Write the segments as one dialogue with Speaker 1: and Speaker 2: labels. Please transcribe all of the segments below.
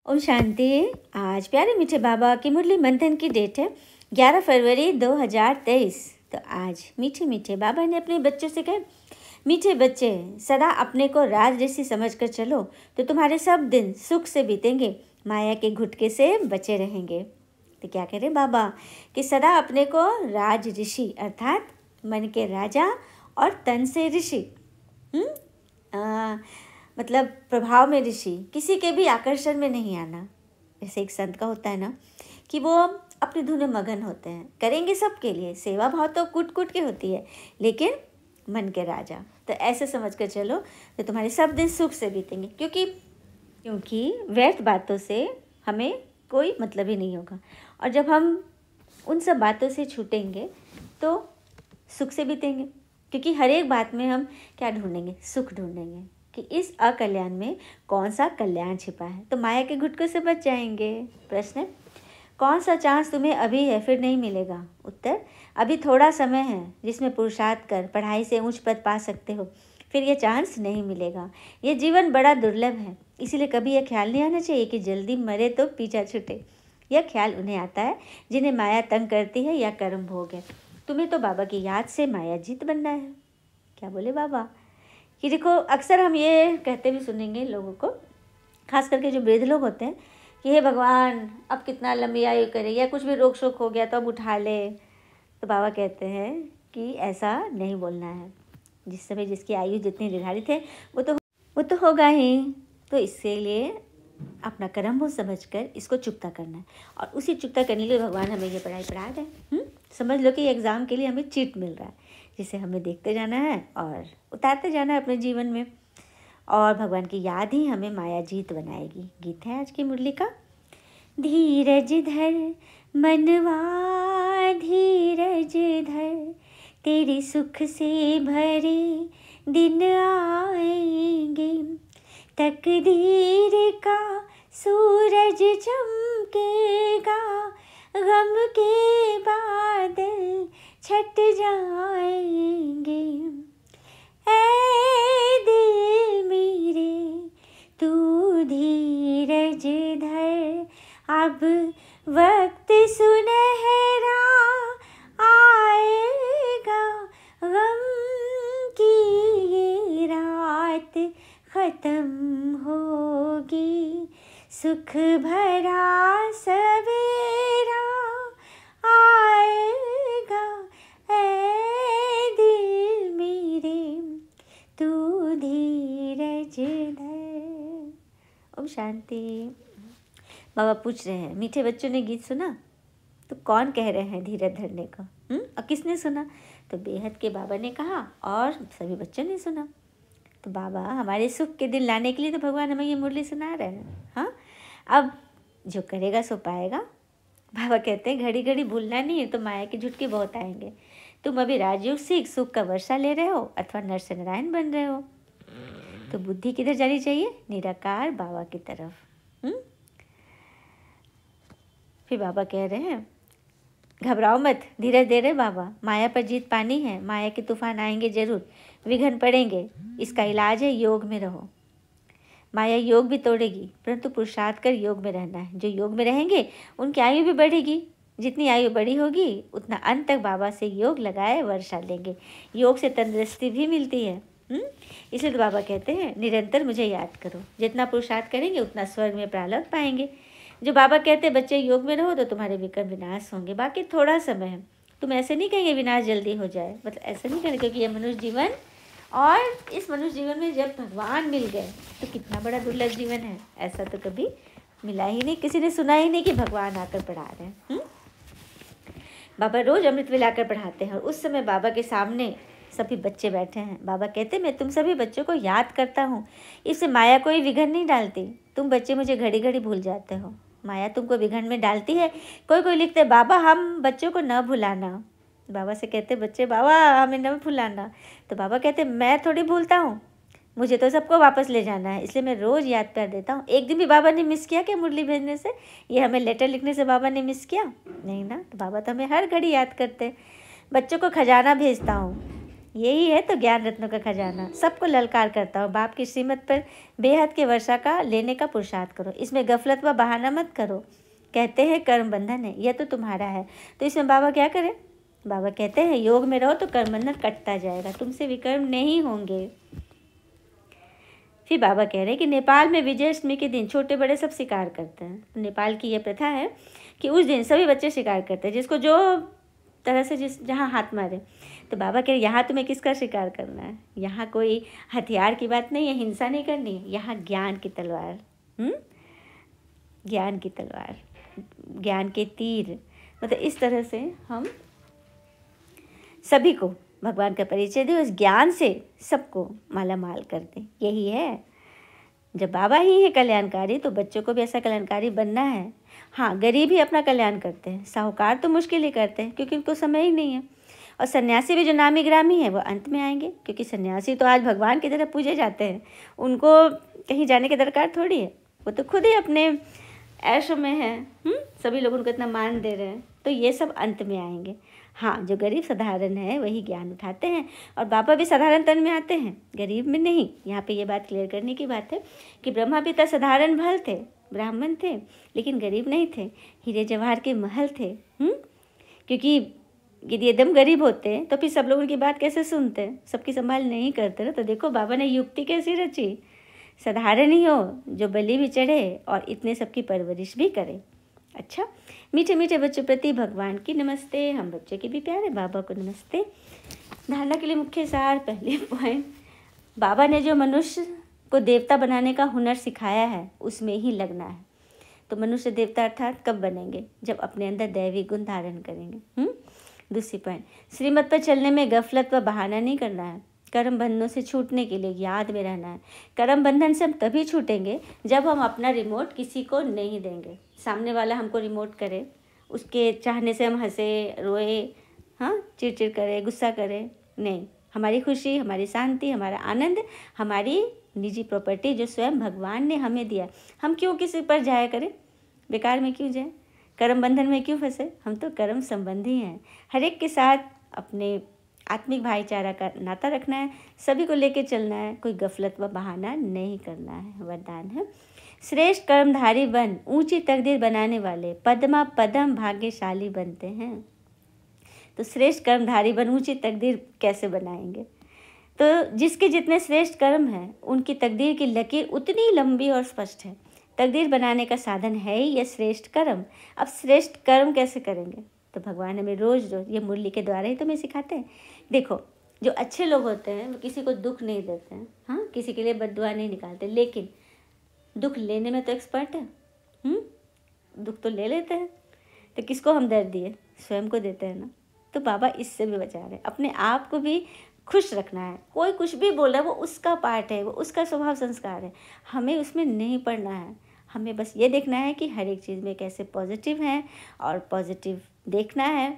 Speaker 1: ओम शांति। आज प्यारे मीठे बाबा की मुरली मंथन की डेट है 11 फरवरी 2023। तो आज मीठे मीठे बाबा ने अपने बच्चों से कहा, मीठे बच्चे सदा अपने को राज ऋषि समझकर चलो तो तुम्हारे सब दिन सुख से बीतेंगे, माया के घुटके से बचे रहेंगे। तो क्या करें बाबा कि सदा अपने को राज ऋषि अर्थात मन के राजा और तन से ऋषि, मतलब प्रभाव में ऋषि, किसी के भी आकर्षण में नहीं आना। जैसे एक संत का होता है ना कि वो अपनी धुन में मगन होते हैं, करेंगे सबके लिए, सेवा भाव तो कूट कूट के होती है, लेकिन मन के राजा। तो ऐसे समझ कर चलो तो तुम्हारे सब दिन सुख से बीतेंगे, क्योंकि व्यर्थ बातों से हमें कोई मतलब ही नहीं होगा। और जब हम उन सब बातों से छूटेंगे तो सुख से बीतेंगे, क्योंकि हर एक बात में हम क्या ढूंढेंगे? सुख ढूंढेंगे कि इस अकल्याण में कौन सा कल्याण छिपा है, तो माया के घुटकों से बच जाएंगे। प्रश्न, कौन सा चांस तुम्हें अभी है फिर नहीं मिलेगा? उत्तर, अभी थोड़ा समय है जिसमें पुरुषार्थ कर पढ़ाई से उच्च पद पा सकते हो, फिर यह चांस नहीं मिलेगा। ये जीवन बड़ा दुर्लभ है, इसीलिए कभी यह ख्याल नहीं आना चाहिए कि जल्दी मरे तो पीछा छूटे। यह ख्याल उन्हें आता है जिन्हें माया तंग करती है या कर्म भोग है। तुम्हें तो बाबा की याद से माया जीत बनना है। क्या बोले बाबा कि देखो, अक्सर हम ये कहते भी सुनेंगे लोगों को, खास करके जो वृद्ध लोग होते हैं, कि हे भगवान अब कितना लंबी आयु करे, या कुछ भी रोग शोक हो गया तो अब उठा ले। तो बाबा कहते हैं कि ऐसा नहीं बोलना है। जिस समय जिसकी आयु जितनी निर्धारित है वो तो होगा ही। तो इसके लिए अपना कर्म हो समझकर इसको चुकता करना है, और उसी चुकता करने के लिए भगवान हमें ये पढ़ाई पढ़ा रहे हैं। समझ लो कि एग्ज़ाम के लिए हमें चीट मिल रहा है, जिसे हमें देखते जाना है और उतारते जाना है अपने जीवन में, और भगवान की याद ही हमें माया जीत बनाएगी। गीत है आज की मुरली का, धीरज धर मनवा धीरज धर, तेरे सुख से भरे दिन आएंगे, तकदीर का सूरज चमकेगा, गम के बादल छट जाएंगे। ऐ दिल मेरे तू धीरज धर, अब वक्त सुनहरा आएगा, गम की ये रात खत्म होगी, सुख भरा सवेरा आएगा। ऐ दिल मेरे तू धीरज धर। ओम शांति। बाबा पूछ रहे हैं, मीठे बच्चों ने गीत सुना तो कौन कह रहे हैं धीरज धरने का? और किसने सुना? तो बेहद के बाबा ने कहा, और सभी बच्चों ने सुना। तो बाबा हमारे सुख के दिन लाने के लिए तो भगवान हमें ये मुरली सुना रहे हैं। हाँ, अब जो करेगा सो पाएगा। बाबा कहते हैं घड़ी घड़ी भूलना नहीं है, तो माया के झुटके बहुत आएंगे। तुम अभी राजयोग सीख सुख का वर्षा ले रहे हो अथवा नर से नारायण बन रहे हो, तो बुद्धि किधर जानी चाहिए? निराकार बाबा की तरफ। फिर बाबा कह रहे हैं, घबराओ मत, धीरज दे रहे बाबा, माया पर जीत पानी है। माया के तूफान आएंगे जरूर, विघ्न पड़ेंगे, इसका इलाज है योग में रहो। माया योग भी तोड़ेगी, परंतु पुरुषार्थ कर योग में रहना है। जो योग में रहेंगे उनकी आयु भी बढ़ेगी, जितनी आयु बड़ी होगी उतना अंत तक बाबा से योग लगाए वर्षा लेंगे। योग से तंदुरुस्ती भी मिलती है। इसलिए तो बाबा कहते हैं निरंतर मुझे याद करो, जितना पुरुषार्थ करेंगे उतना स्वर्ग में प्रालब्ध पाएंगे। जो बाबा कहते हैं बच्चे योग में रहो तो तुम्हारे विकर्म विनाश होंगे, बाकी थोड़ा समय है। तुम ऐसे नहीं कहेंगे विनाश जल्दी हो जाए, मतलब ऐसा नहीं करेंगे, क्योंकि ये मनुष्य जीवन, और इस मनुष्य जीवन में जब भगवान मिल गए तो कितना बड़ा दुर्लभ जीवन है। ऐसा तो कभी मिला ही नहीं, किसी ने सुना ही नहीं कि भगवान आकर पढ़ा रहे हैं। बाबा रोज अमृत मिलाकर पढ़ाते हैं, और उस समय बाबा के सामने सभी बच्चे बैठे हैं। बाबा कहते मैं तुम सभी बच्चों को याद करता हूँ, इससे माया कोई विघन नहीं डालती। तुम बच्चे मुझे घड़ी घड़ी भूल जाते हो, माया तुमको विघन में डालती है। कोई लिखते बाबा हम बच्चों को न भुलाना। बाबा से कहते बच्चे बाबा हमें न भुलाना, तो बाबा कहते मैं थोड़ी भूलता हूँ, मुझे तो सबको वापस ले जाना है, इसलिए मैं रोज़ याद कर देता हूँ। एक दिन भी बाबा ने मिस किया क्या मुरली भेजने से? ये हमें लेटर लिखने से बाबा ने मिस किया? नहीं ना। तो बाबा तो हमें हर घड़ी याद करते हैं। बच्चों को खजाना भेजता हूँ, यही है तो ज्ञान रत्नों का खजाना। सबको ललकार करता हूँ, बाप की श्रीमत पर बेहद के वर्षा का लेने का पुरुषार्थ करो, इसमें गफलत व बहाना मत करो। कहते हैं कर्म बंधन है, यह तो तुम्हारा है। तो इसमें बाबा क्या करें? बाबा कहते हैं योग में रहो तो कर्म बंधन कटता जाएगा, तुमसे विकर्म नहीं होंगे। फिर बाबा कह रहे हैं कि नेपाल में विजयादशमी के दिन छोटे बड़े सब शिकार करते हैं। तो नेपाल की यह प्रथा है कि उस दिन सभी बच्चे शिकार करते हैं, जिसको जो तरह से जहाँ हाथ मारे। तो बाबा कह रहे यहाँ तुम्हें किसका शिकार करना है? यहाँ कोई हथियार की बात नहीं है, हिंसा नहीं करनी है, यहाँ ज्ञान की तलवार, ज्ञान की तलवार, ज्ञान के तीर। मतलब इस तरह से हम सभी को भगवान का परिचय दें, उस ज्ञान से सबको माला माल कर दें। यही है, जब बाबा ही है कल्याणकारी तो बच्चों को भी ऐसा कल्याणकारी बनना है। हाँ, गरीब ही अपना कल्याण करते हैं, साहूकार तो मुश्किल ही करते हैं क्योंकि उनको समय ही नहीं है। और सन्यासी भी जो नामी ग्रामी है वो अंत में आएंगे, क्योंकि सन्यासी तो आज भगवान की तरह पूजे जाते हैं, उनको कहीं जाने की दरकार थोड़ी है, वो तो खुद ही अपने ऐशों में है। सभी लोग उनको इतना मान दे रहे हैं, तो ये सब अंत में आएंगे। हाँ, जो गरीब साधारण है वही ज्ञान उठाते हैं, और बाबा भी साधारण तन में आते हैं, गरीब में नहीं। यहाँ पे ये बात क्लियर करने की बात है कि ब्रह्मा पिता साधारण भल थे, ब्राह्मण थे, लेकिन गरीब नहीं थे, हीरे जवाहर के महल थे। क्योंकि यदि एकदम गरीब होते तो फिर सब लोग उनकी बात कैसे सुनते, सबकी संभाल नहीं करते ना। तो देखो बाबा ने युक्ति कैसी रची, साधारण ही हो, जो बलि भी चढ़े और इतने सबकी परवरिश भी करे। अच्छा, मीठे मीठे बच्चों प्रति भगवान की नमस्ते, हम बच्चों के भी प्यारे बाबा को नमस्ते। धारणा के लिए मुख्य सार, पहले पॉइंट, बाबा ने जो मनुष्य को देवता बनाने का हुनर सिखाया है उसमें ही लगना है। तो मनुष्य देवता अर्थात कब बनेंगे? जब अपने अंदर दैवी गुण धारण करेंगे। दूसरी पॉइंट, श्रीमत पर चलने में गफलत व बहाना नहीं करना है, कर्म बंधनों से छूटने के लिए याद में रहना है। कर्म बंधन से हम तभी छूटेंगे जब हम अपना रिमोट किसी को नहीं देंगे। सामने वाला हमको रिमोट करे, उसके चाहने से हम हंसे, रोए, हाँ, चिड़चिड़ करे, गुस्सा करे, नहीं। हमारी खुशी, हमारी शांति, हमारा आनंद, हमारी निजी प्रॉपर्टी जो स्वयं भगवान ने हमें दिया, हम क्यों किसी पर जाया करें? बेकार में क्यों जाए? कर्म बंधन में क्यों फंसे? हम तो कर्म संबंधी हैं। हर एक के साथ अपने आत्मिक भाईचारा का नाता रखना है, सभी को लेके चलना है, कोई गफलत व बहाना नहीं करना है। वरदान है, श्रेष्ठ कर्मधारी बन ऊंची तकदीर बनाने वाले पद्मा पदम भाग्यशाली बनते हैं। तो श्रेष्ठ कर्मधारी बन ऊंची तकदीर कैसे बनाएंगे? तो जिसके जितने श्रेष्ठ कर्म हैं उनकी तकदीर की लकीर उतनी लंबी और स्पष्ट है। तकदीर बनाने का साधन है ही यह श्रेष्ठ कर्म। अब श्रेष्ठ कर्म कैसे करेंगे? तो भगवान हमें रोज रोज ये मुरली के द्वारा ही तो हमें सिखाते हैं। देखो, जो अच्छे लोग होते हैं वो किसी को दुख नहीं देते हैं, हाँ, किसी के लिए बद्दुआ नहीं निकालते, लेकिन दुख लेने में तो एक्सपर्ट है। दुख तो ले लेते हैं, तो किसको हम दर्द दिए? स्वयं को देते हैं ना। तो बाबा इससे भी बचा रहे, अपने आप को भी खुश रखना है। कोई कुछ भी बोला वो उसका पार्ट है, वो उसका स्वभाव संस्कार है, हमें उसमें नहीं पड़ना है। हमें बस ये देखना है कि हर एक चीज़ में कैसे पॉजिटिव है और पॉजिटिव देखना है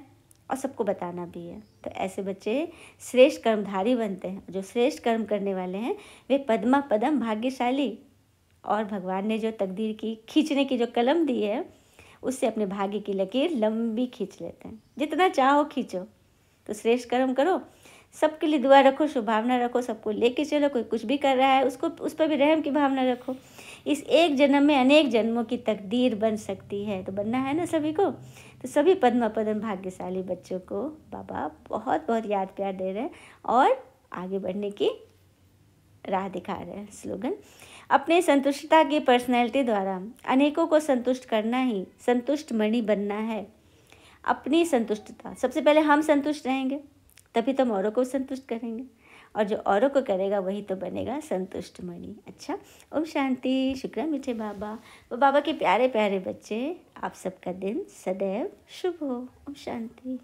Speaker 1: और सबको बताना भी है। तो ऐसे बच्चे श्रेष्ठ कर्मधारी बनते हैं। जो श्रेष्ठ कर्म करने वाले हैं वे पद्मा पदम भाग्यशाली, और भगवान ने जो तकदीर की खींचने की जो कलम दी है उससे अपने भाग्य की लकीर लंबी खींच लेते हैं। जितना चाहो खींचो। तो श्रेष्ठ कर्म करो, सबके लिए दुआ रखो, शुभ भावना रखो, सबको लेके चलो। कोई कुछ भी कर रहा है उसको, उस पर भी रहम की भावना रखो। इस एक जन्म में अनेक जन्मों की तकदीर बन सकती है, तो बनना है ना सभी को। तो सभी पद्मा पदम भाग्यशाली बच्चों को बाबा बहुत बहुत याद प्यार दे रहे हैं और आगे बढ़ने की राह दिखा रहे हैं। स्लोगन, अपने संतुष्टता की पर्सनैलिटी द्वारा अनेकों को संतुष्ट करना ही संतुष्ट मणि बनना है। अपनी संतुष्टता, सबसे पहले हम संतुष्ट रहेंगे तभी तो हम औरों को संतुष्ट करेंगे, और जो औरों को करेगा वही तो बनेगा संतुष्ट मणि। अच्छा, ओम शांति। शुक्र मीठे बाबा, वो बाबा के प्यारे प्यारे बच्चे, आप सबका दिन सदैव शुभ हो। ओम शांति।